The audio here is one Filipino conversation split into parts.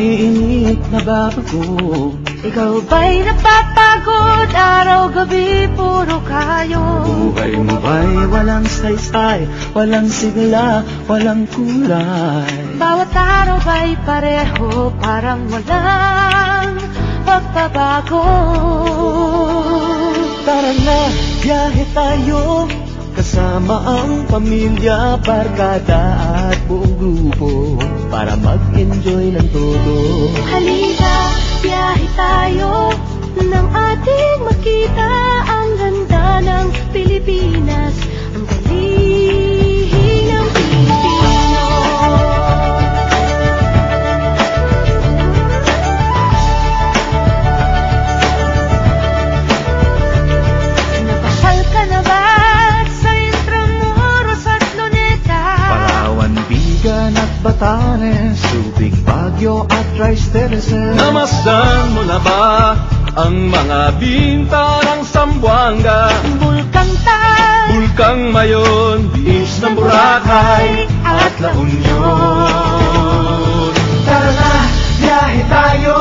maiinit na babago. Ikaw ba'y napapagod? Araw-gabi puro kayo. Buhay mo ba'y walang saysay, walang sigla, walang kulay? Bawat araw ba'y pareho, parang walang pagbabago? Tara na, biyahe tayo, kasama ang pamilya, barkada at buong grupo, para mag-enjoy ng todo. Halika, biyahe tayo, nang ating makita ang ganda ng Pilipinas, ang galing ng Pilipino. Napasyal ka na ba sa Intramuros at Luneta? Palawan, Bigan at Batanes, Subic, Baguio at Rice Terraces. Namasdan mo na ba ang mga binta ng Zamboanga, Bulkang Tal, Bulkang Mayon, Beach ng Boracay at La Union? Tara na, biyahe tayo,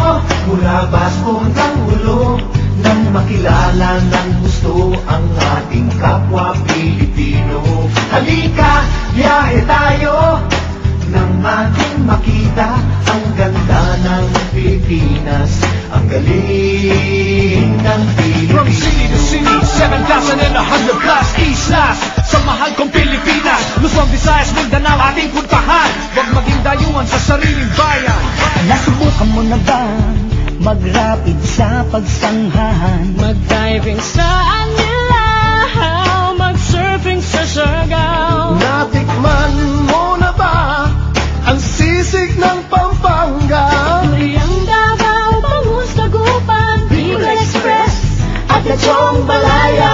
mula Basco hanggang Ulo, nang makilala ng gusto ang ating kapwa Pilipino. Halika, biyahe tayo, nang ating makita ang ganda ng Pilipinas, ang galing ng From city to Pilipino. city, 7,100 plus islas sa mahal kong Pilipinas. Luzon, Visayas, Mindanao ating puntahan. Huwag maging dayuhan sa sariling bayan. Nasubukan mo na ba mag-rapid sa pagsanghahan? mag-diving sa Anilaw, mag-surfing sa Siargao. Natikman mo na ba ang sisig ng Pampanga? Turiang Davao, Bangus, Dagupan, Bicol Express at Lechong Balayan.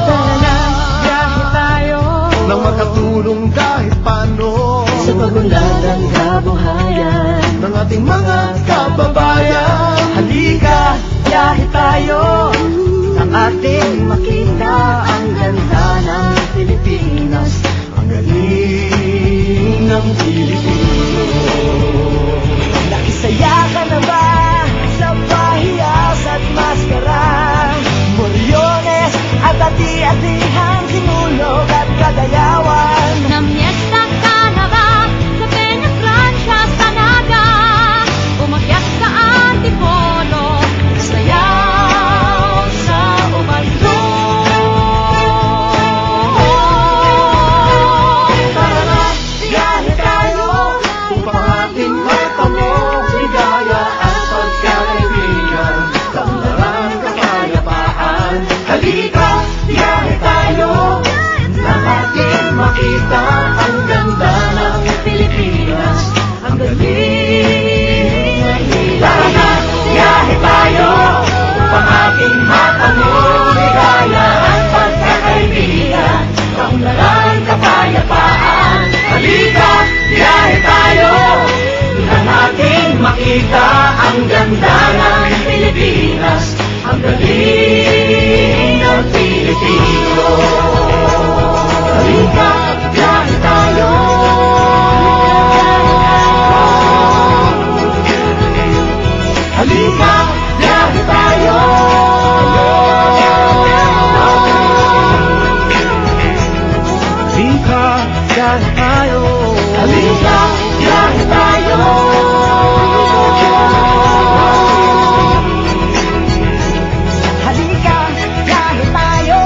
Tara na, biyahe tayo, Nang makatulong kahit paano sa pagunlad ng kabuhayan ng ating mga kababayan. Halika, biyahe tayo, nang ating makita ang ganda ng Pilipinas, ang galing ng Pilipino. Nakisaya ka na ba sa pahiyas at maskara? Moriones at ati-atihan, Sinulog at Cagayawan. Namyesta ka na ba sa Peña Francia, sa Naga? Umakyat sa Antipolo, sayaw sa Ubaldo. Tara na, biyahe tayo, upang ating matanong ligaya at pagkakaibigan, kaunlaran, kapayapaan. Halika, biyahe tayo, nang ating makita ang ganda ng Pilipinas, ang galing ng Pilipinas. Tara na, biyahe tayo, upang ating matanong ligaya at pagkakaibigan, kaunlaran, kapayapaan. Halika, biyahe tayo, nang ating makita ang ganda ng Pilipinas, ang galing ng Pilipino. Halika, biyahe tayo. Halika, biyahe tayo. Halika, biyahe tayo. Halika, biyahe tayo. Halika, biyahe tayo.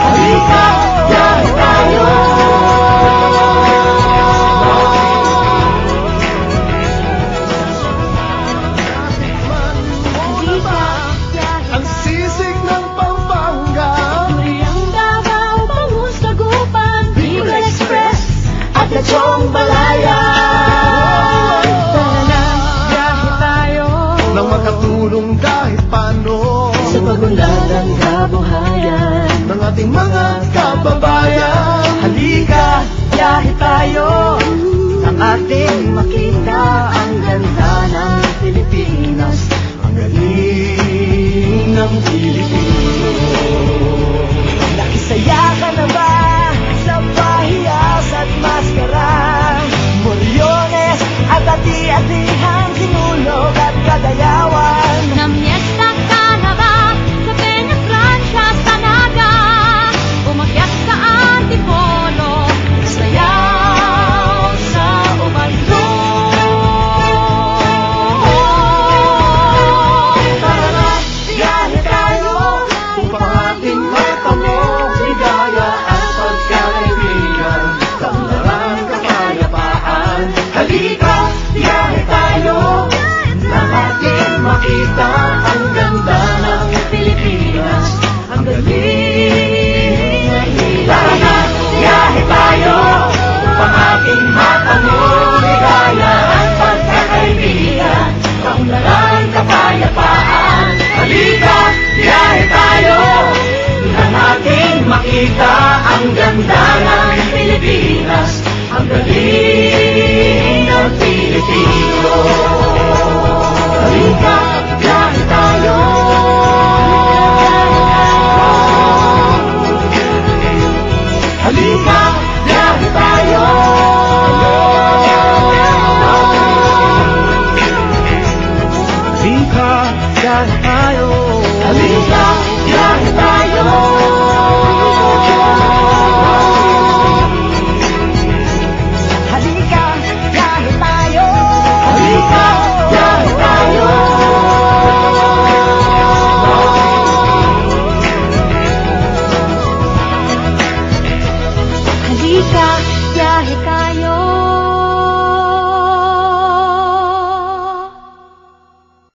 Halika, biyahe tayo. Ang sisig ng Pampanga, Turiang Davao, Bangus, Dagupan, Bicol Express at Lechong Balayan. Tara na, biyahe tayo, nang makatulong kahit paano sa pagunlad ng kabuhayan ng ating mga kababayan. Halika, biyahe tayo, nang ating makita ang ganda ng Pilipinas, ang galing ng Pilipino. Nakisaya ka na ba sa pahiyas at maskara? Moriones at ati-atihan, Sana